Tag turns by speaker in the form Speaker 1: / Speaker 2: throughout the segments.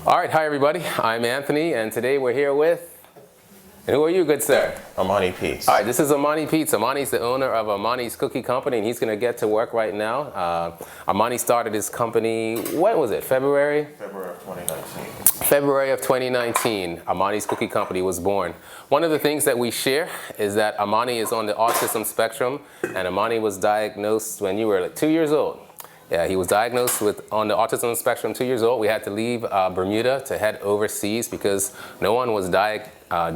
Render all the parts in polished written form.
Speaker 1: All right, hi everybody. I'm Anthony, and today we're here with. And who are you, good sir?
Speaker 2: Ahmani Pete's.
Speaker 1: All right, this is Ahmani Pete's. Ahmani's the owner of Ahmani's Cookie Company, and he's going to get to work right now. Ahmani started his company, when was it, February?
Speaker 2: February of 2019.
Speaker 1: February of 2019, Ahmani's Cookie Company was born. One of the things that we share is that Ahmani is on the autism spectrum, and Ahmani was diagnosed when you were like 2 years old. Yeah, he was diagnosed on the autism spectrum 2 years old. We had to leave Bermuda to head overseas because no one was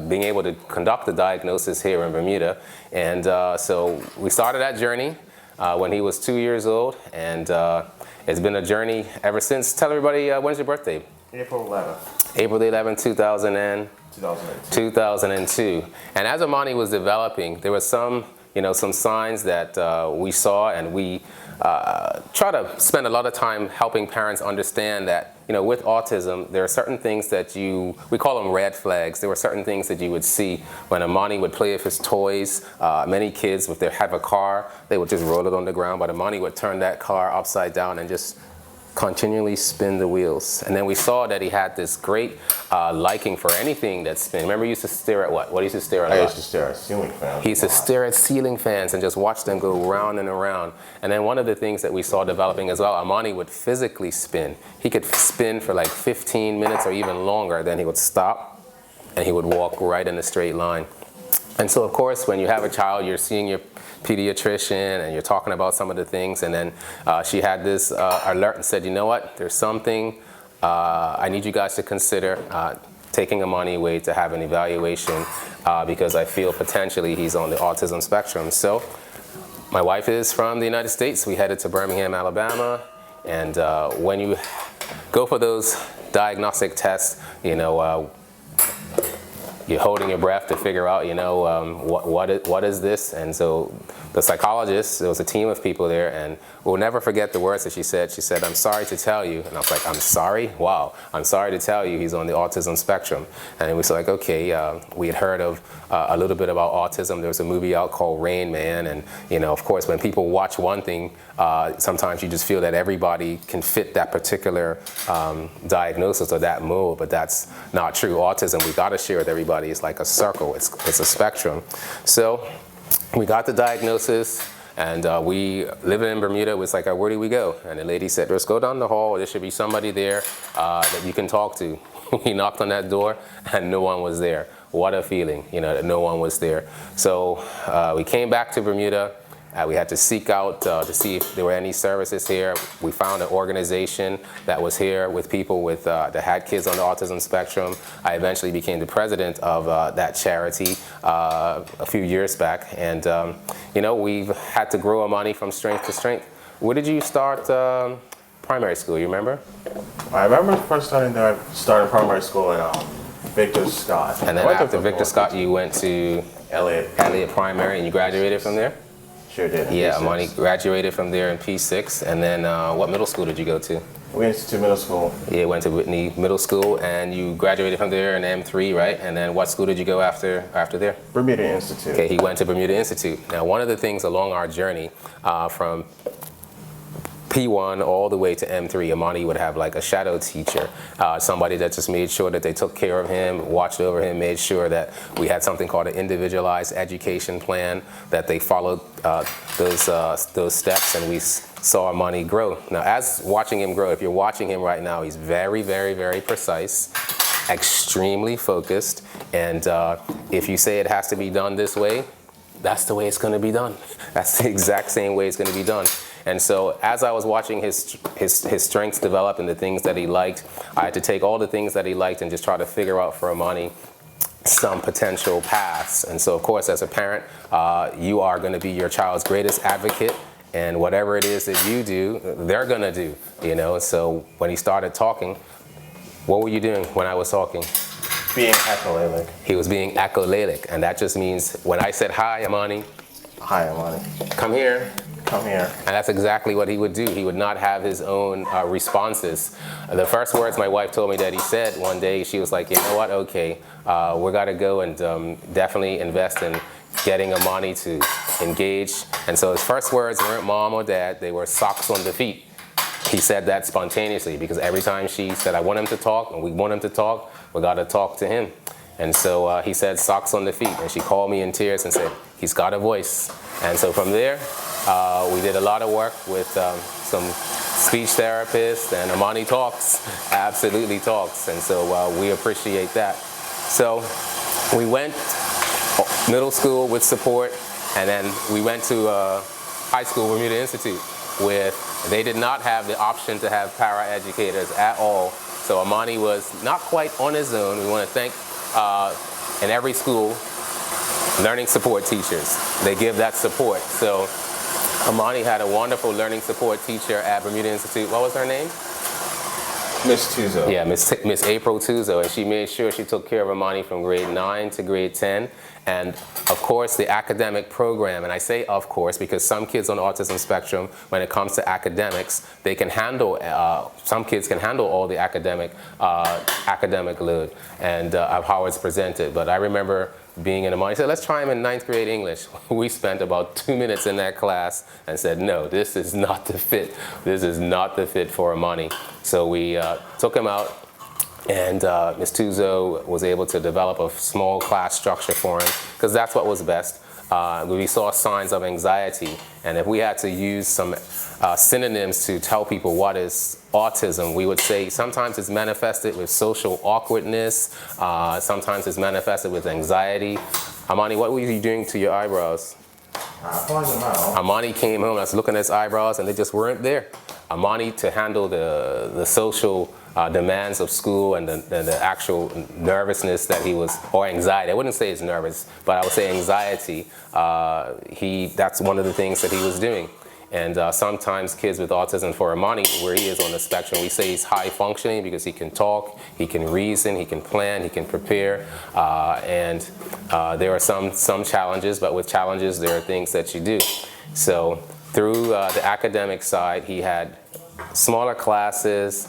Speaker 1: being able to conduct the diagnosis here in Bermuda. And so we started that journey when he was 2 years old, and it's been a journey ever since. Tell everybody, when's your birthday?
Speaker 2: April 11th.
Speaker 1: April 11th, 2002. And as Ahmani was developing, there were some signs that we saw, and we try to spend a lot of time helping parents understand that, with autism, there are certain things that we call them red flags. There were certain things that you would see when Ahmani would play with his toys. Many kids, if they have a car, they would just roll it on the ground, but Ahmani would turn that car upside down and just continually spin the wheels. And then we saw that he had this great liking for anything that spin. Remember, he used to stare at what? What he used to stare at?
Speaker 2: I used to stare at ceiling fans.
Speaker 1: He used to stare at ceiling fans and just watch them go round and around. And then one of the things that we saw developing as well, Ahmani would physically spin. He could spin for like 15 minutes or even longer. Then he would stop and he would walk right in a straight line. And so, of course, when you have a child, you're seeing your pediatrician and you're talking about some of the things, and then she had this alert and said, you know what, there's something I need you guys to consider taking Ahmani away to have an evaluation because I feel potentially he's on the autism spectrum. So my wife is from the United States. We headed to Birmingham, Alabama, and when you go for those diagnostic tests, you're holding your breath to figure out, what is this? And so the psychologist, there was a team of people there, and we'll never forget the words that she said. She said, "I'm sorry to tell you." And I was like, "I'm sorry? Wow. I'm sorry to tell you he's on the autism spectrum." And it was like, okay, we had heard of a little bit about autism. There was a movie out called Rain Man. And, of course, when people watch one thing, sometimes you just feel that everybody can fit that particular diagnosis or that mold, but that's not true. Autism, we got to share with everybody. It's like a circle. It's a spectrum. So we got the diagnosis, and we living in Bermuda. It was like, where do we go? And the lady said, let's go down the hall. There should be somebody there that you can talk to. We knocked on that door, and no one was there. What a feeling, that no one was there. So we came back to Bermuda. We had to seek out to see if there were any services here. We found an organization that was here with people that had kids on the autism spectrum. I eventually became the president of that charity a few years back. And, we've had to grow Ahmani from strength to strength. Where did you start primary school, you remember?
Speaker 2: I remember first starting primary school at Victor Scott.
Speaker 1: And then after Victor Scott, you went to Elliott Primary, and you graduated from there?
Speaker 2: Sure did.
Speaker 1: Yeah, Ahmani graduated from there in P6, and then what middle school did you go to?
Speaker 2: Went to middle school.
Speaker 1: Yeah, went to Whitney Middle School, and you graduated from there in M3, right? And then what school did you go after there?
Speaker 2: Bermuda Institute.
Speaker 1: Okay, he went to Bermuda Institute. Now, one of the things along our journey from P1 all the way to M3, Ahmani would have like a shadow teacher, somebody that just made sure that they took care of him, watched over him, made sure that we had something called an individualized education plan, that they followed those steps, and we saw Ahmani grow. Now, as watching him grow, if you're watching him right now, he's very, very, very precise, extremely focused, and if you say it has to be done this way, that's the way it's going to be done. That's the exact same way it's going to be done. And so as I was watching his strengths develop and the things that he liked, I had to take all the things that he liked and just try to figure out for Ahmani some potential paths. And so, of course, as a parent, you are going to be your child's greatest advocate, and whatever it is that you do, they're going to do, So when he started talking, what were you doing when I was talking?
Speaker 2: Being echolalic.
Speaker 1: He was being echolalic, and that just means when I said, "Hi, Ahmani."
Speaker 2: Hi, Ahmani.
Speaker 1: Come here.
Speaker 2: Come here.
Speaker 1: And that's exactly what he would do. He would not have his own responses. The first words my wife told me that he said one day, she was like, you know what, okay, we got to go and definitely invest in getting Ahmani to engage. And so his first words weren't mom or dad, they were socks on the feet. he said that spontaneously because every time she said, I want him to talk, and we want him to talk, we got to talk to him. And so he said, socks on the feet. And she called me in tears and said, he's got a voice. And so from there, we did a lot of work with some speech therapists, and Ahmani talks, absolutely talks. And so we appreciate that. So we went middle school with support, and then we went to high school, Bermuda Institute, they did not have the option to have para-educators at all. So Ahmani was not quite on his own. We want to thank, in every school, learning support teachers. They give that support. So Ahmani had a wonderful learning support teacher at Bermuda Institute. What was her name?
Speaker 2: Miss Tuzo.
Speaker 1: Yeah, Miss April Tuzo, and she made sure she took care of Ahmani from grade 9 to grade 10. And of course, the academic program, and I say of course because some kids on the autism spectrum, when it comes to academics, they can handle, some kids can handle all the academic load and of how it's presented. But I remember being in Ahmani, he said, let's try him in 9th grade English. We spent about 2 minutes in that class and said, no, this is not the fit. This is not the fit for Ahmani. So we took him out, and Ms. Tuzo was able to develop a small class structure for him, because that's what was best. We saw signs of anxiety, and if we had to use some synonyms to tell people what is autism, we would say sometimes it's manifested with social awkwardness, sometimes it's manifested with anxiety. Ahmani, what were you doing to your eyebrows?
Speaker 2: Pulling them out.
Speaker 1: Ahmani came home, I was looking at his eyebrows, and they just weren't there. Ahmani, to handle the social demands of school and the actual nervousness that he was, or anxiety. I wouldn't say he's nervous, but I would say anxiety. That's one of the things that he was doing. And sometimes kids with autism, for Ahmani, where he is on the spectrum, we say he's high functioning because he can talk, he can reason, he can plan, he can prepare. And there are some challenges, but with challenges, there are things that you do. So through the academic side, he had smaller classes.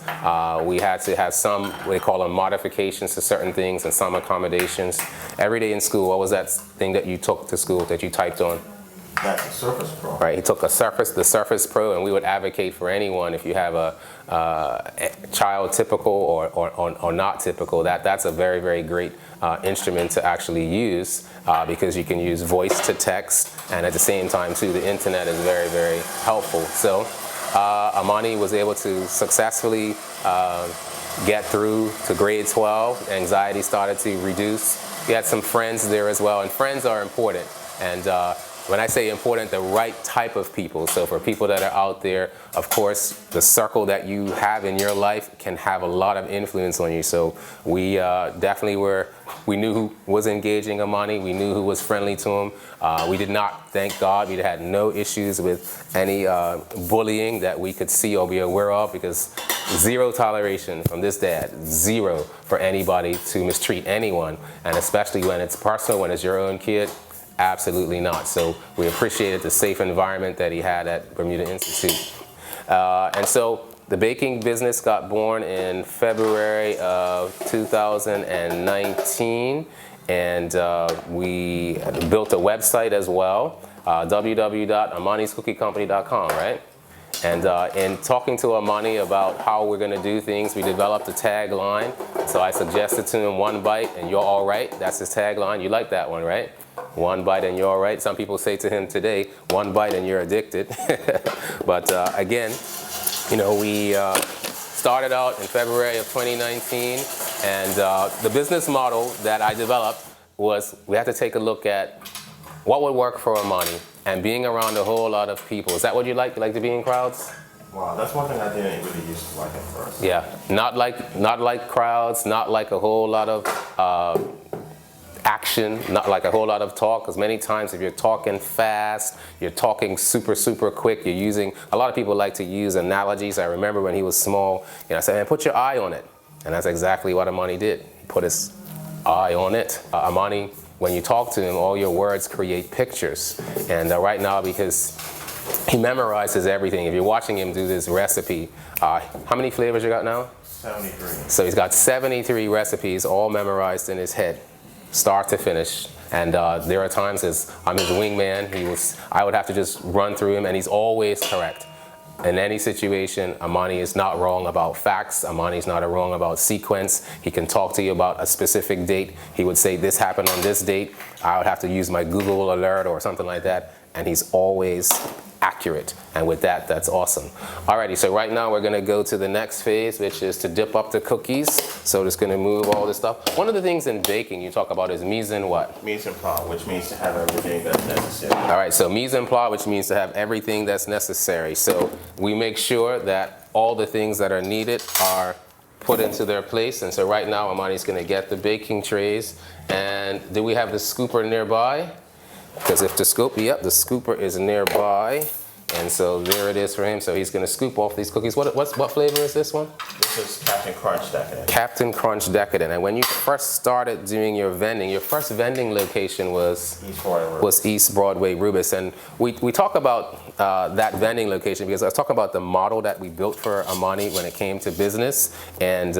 Speaker 1: We had to have some, what they call them, modifications to certain things and some accommodations. Every day in school, what was that thing that you took to school that you typed on?
Speaker 2: That's the Surface Pro.
Speaker 1: Right, he took the Surface Pro, and we would advocate for anyone, if you have a child typical or not typical, that's a very, very great instrument to actually use because you can use voice to text, and at the same time too, the internet is very, very helpful. So Ahmani was able to successfully get through to grade 12. Anxiety started to reduce. He had some friends there as well, and friends are important. And when I say important, the right type of people. So for people that are out there, of course, the circle that you have in your life can have a lot of influence on you. So we definitely we knew who was engaging Ahmani. We knew who was friendly to him. We did not, thank God, we had no issues with any bullying that we could see or be aware of, because zero toleration from this dad, zero for anybody to mistreat anyone. And especially when it's personal, when it's your own kid. Absolutely not. So we appreciated the safe environment that he had at Bermuda Institute. And so the baking business got born in February of 2019, and we built a website as well, www.ahmaniscookiecompany.com, right? And in talking to Ahmani about how we're going to do things, we developed a tagline. So I suggested to him, one bite and you're all right. That's his tagline. You like that one, right? One bite and you're all right. Some people say to him today, one bite and you're addicted. But again, you know, we started out in February of 2019, and the business model that I developed was we had to take a look at what would work for Ahmani, and being around a whole lot of people. Is that what you like? You like to be in crowds?
Speaker 2: Wow, that's one thing I didn't really used to like at first.
Speaker 1: Yeah, not like crowds, not like a whole lot of action, not like a whole lot of talk, because many times if you're talking fast, you're talking super quick, you're using, a lot of people like to use analogies. I remember when he was small, you know, I said, man, put your eye on it. And that's exactly what Ahmani did. He put his eye on it. Ahmani, when you talk to him, all your words create pictures. And right now, because he memorizes everything, if you're watching him do this recipe, how many flavors you got now?
Speaker 2: 73.
Speaker 1: So he's got 73 recipes all memorized in his head, start to finish. And there are times, as I'm his wingman, I would have to just run through him, and he's always correct. in any situation, Ahmani is not wrong about facts. Ahmani is not wrong about sequence. He can talk to you about a specific date. He would say this happened on this date. I would have to use my Google alert or something like that. And he's always accurate. And with that, that's awesome. Alrighty, so right now we're gonna go to the next phase, which is to dip up the cookies. So just gonna move all this stuff. One of the things in baking you talk about is mise en what?
Speaker 2: Mise en place, which means to have everything that's necessary.
Speaker 1: All right, so mise en place, which means to have everything that's necessary. So we make sure that all the things that are needed are put into their place. And so right now, Ahmani's gonna get the baking trays. And do we have the scooper nearby? Because if the scoop, yep, the scooper is nearby. And so there it is for him. So he's gonna scoop off these cookies. What flavor is this one?
Speaker 2: This is Captain Crunch Decadent.
Speaker 1: Captain Crunch Decadent. And when you first started doing your vending, your first vending location was East Broadway Rubis. And we talk about that vending location because I was talking about the model that we built for Ahmani when it came to business. And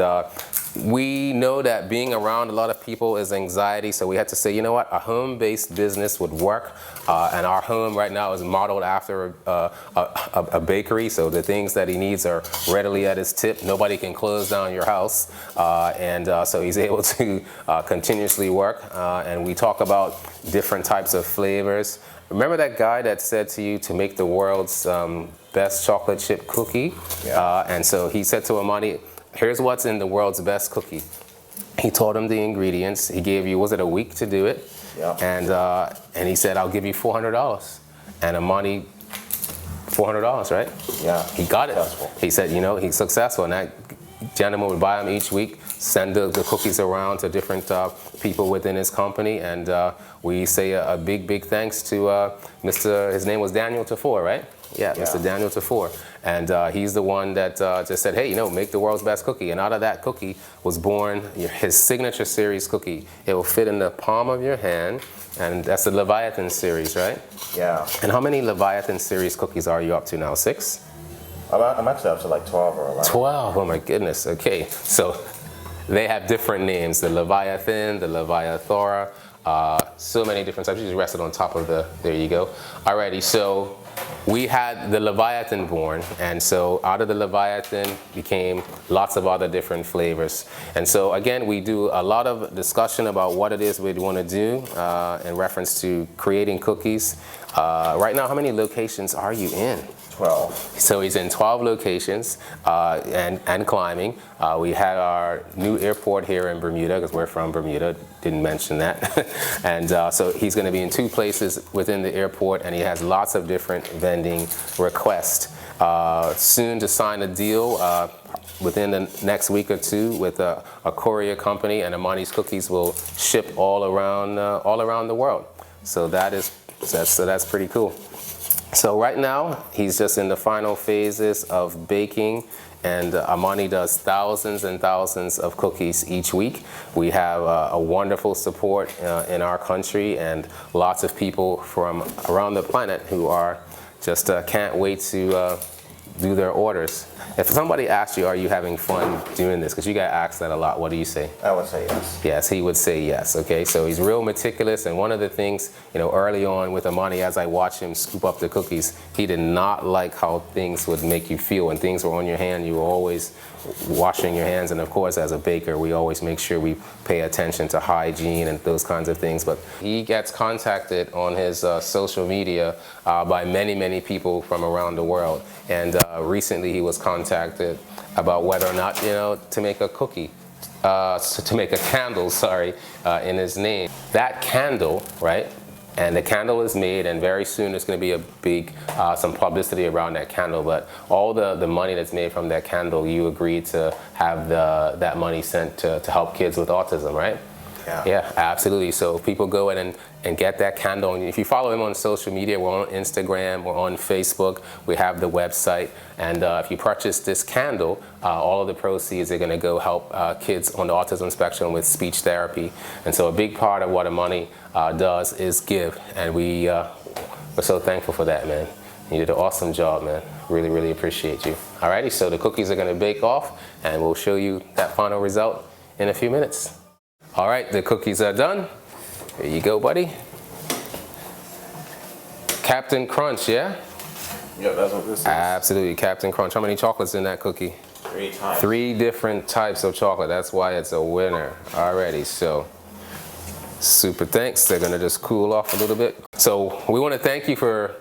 Speaker 1: we know that being around a lot of people is anxiety, so we had to say, you know what, a home-based business would work, and our home right now is modeled after a bakery, so the things that he needs are readily at his tip. Nobody can close down your house, and so he's able to continuously work, and we talk about different types of flavors. Remember that guy that said to you to make the world's best chocolate chip cookie?
Speaker 2: Yeah.
Speaker 1: And so he said to Ahmani, here's what's in the world's best cookie. He told him the ingredients. He gave you, was it a week to do it?
Speaker 2: Yeah.
Speaker 1: And he said, I'll give you $400. And Ahmani, $400, right?
Speaker 2: Yeah.
Speaker 1: He got it.
Speaker 2: Successful.
Speaker 1: He said, you know, he's successful. And that gentleman would buy them each week, send the cookies around to different people within his company. And we say a big thanks to his name was Daniel Tafour, right? Yeah, Mr. Daniel Tafour. And he's the one that just said, hey, you know, make the world's best cookie. And out of that cookie was born his signature series cookie. It will fit in the palm of your hand. And that's the Leviathan series, right?
Speaker 2: Yeah.
Speaker 1: And how many Leviathan series cookies are you up to now? 6?
Speaker 2: I'm actually up to like 12 or 11. 12,
Speaker 1: oh my goodness, okay. So they have different names, the Leviathan, the Leviathora, so many different types. You just rested on top of there you go. Alrighty, so we had the Leviathan born, and so out of the Leviathan became lots of other different flavors. And so again, we do a lot of discussion about what it is we'd want to do in reference to creating cookies. Right now, how many locations are you in?
Speaker 2: 12. So
Speaker 1: he's in 12 locations and climbing. We had our new airport here in Bermuda, because we're from Bermuda, didn't mention that. And so he's going to be in 2 places within the airport, and he has lots of different vending requests. Soon to sign a deal within the next week or 2 with a courier company, and Ahmani's cookies will ship all around the world. So that's pretty cool. So right now, he's just in the final phases of baking, and Ahmani does thousands and thousands of cookies each week. We have a wonderful support in our country, and lots of people from around the planet who are just can't wait to do their orders. If somebody asks you, are you having fun doing this? Because you get asked that a lot, what do you say?
Speaker 2: I would say yes.
Speaker 1: Yes, he would say yes, okay? So he's real meticulous, and one of the things, you know, early on with Ahmani, as I watched him scoop up the cookies, he did not like how things would make you feel. When things were on your hand, you were always washing your hands, and of course, as a baker, we always make sure we pay attention to hygiene and those kinds of things. But he gets contacted on his social media by many people from around the world. And recently he was contacted about whether or not, you know, to make a cookie, to make a candle, sorry, in his name. That candle, right? And the candle is made, and very soon there's going to be a big, some publicity around that candle. But all the money that's made from that candle, you agreed to have that money sent to help kids with autism, right? Yeah, absolutely. So people go in and get that candle. And if you follow him on social media, we're on Instagram, we're on Facebook, we have the website. And if you purchase this candle, all of the proceeds are going to go help kids on the autism spectrum with speech therapy. And so a big part of what Ahmani does is give. And we're so thankful for that, man. You did an awesome job, man. Really appreciate you. Alrighty, so the cookies are going to bake off, and we'll show you that final result in a few minutes. All right, the cookies are done. Here you go, buddy. Captain Crunch, yeah?
Speaker 2: Yep, that's what this is.
Speaker 1: Absolutely, Captain Crunch. How many chocolates in that cookie?
Speaker 2: 3 times.
Speaker 1: 3 different types of chocolate. That's why it's a winner already. So, super thanks. They're gonna just cool off a little bit. So, we want to thank you for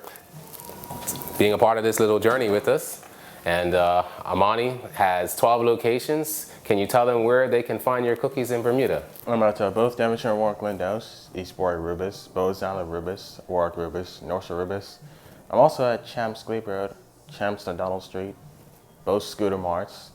Speaker 1: being a part of this little journey with us. And Ahmani has 12 locations. Can you tell them where they can find your cookies in Bermuda?
Speaker 2: I'm at both Devonshire and Warwick Glendos, Eastbury Rubis, Bowes Island Rubis, Warwick Rubis, North Shore Rubis. I'm also at Champs Glebe Road, Champs and Donald Street, both Scooter Marts,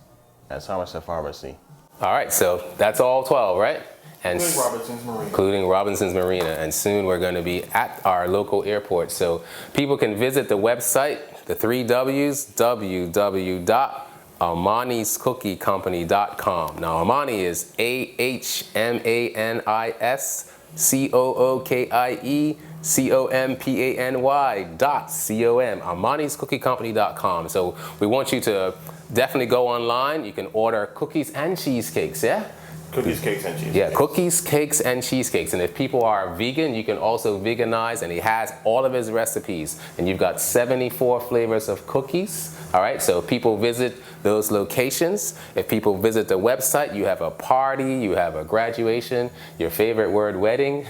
Speaker 2: and Somerset Pharmacy.
Speaker 1: All right, so that's all 12, right? And
Speaker 2: Including Robinson's Marina.
Speaker 1: Including Robinson's Marina. And soon we're going to be at our local airport. So people can visit the website, the 3 W's, www.ahmaniscookiecompany.com. Now, Ahmani is AHMANISCOOKIECOMPANY.com. ahmaniscookiecompany.com. So we want you to definitely go online. You can order cookies and cheesecakes, yeah?
Speaker 2: Cookies, cakes, and cheesecakes.
Speaker 1: Yeah, cookies, cakes, and cheesecakes. And if people are vegan, you can also veganize, and he has all of his recipes. And you've got 74 flavors of cookies. All right, so if people visit those locations, if people visit the website, you have a party, you have a graduation, your favorite word, wedding.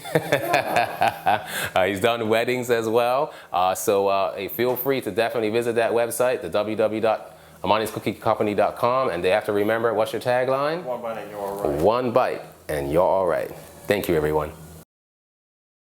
Speaker 1: He's done weddings as well. So feel free to definitely visit that website, the www.ahmaniscookiecompany.com, and they have to remember, what's your tagline?
Speaker 2: 1 bite and you're all right.
Speaker 1: 1 bite and you're all right. Thank you, everyone.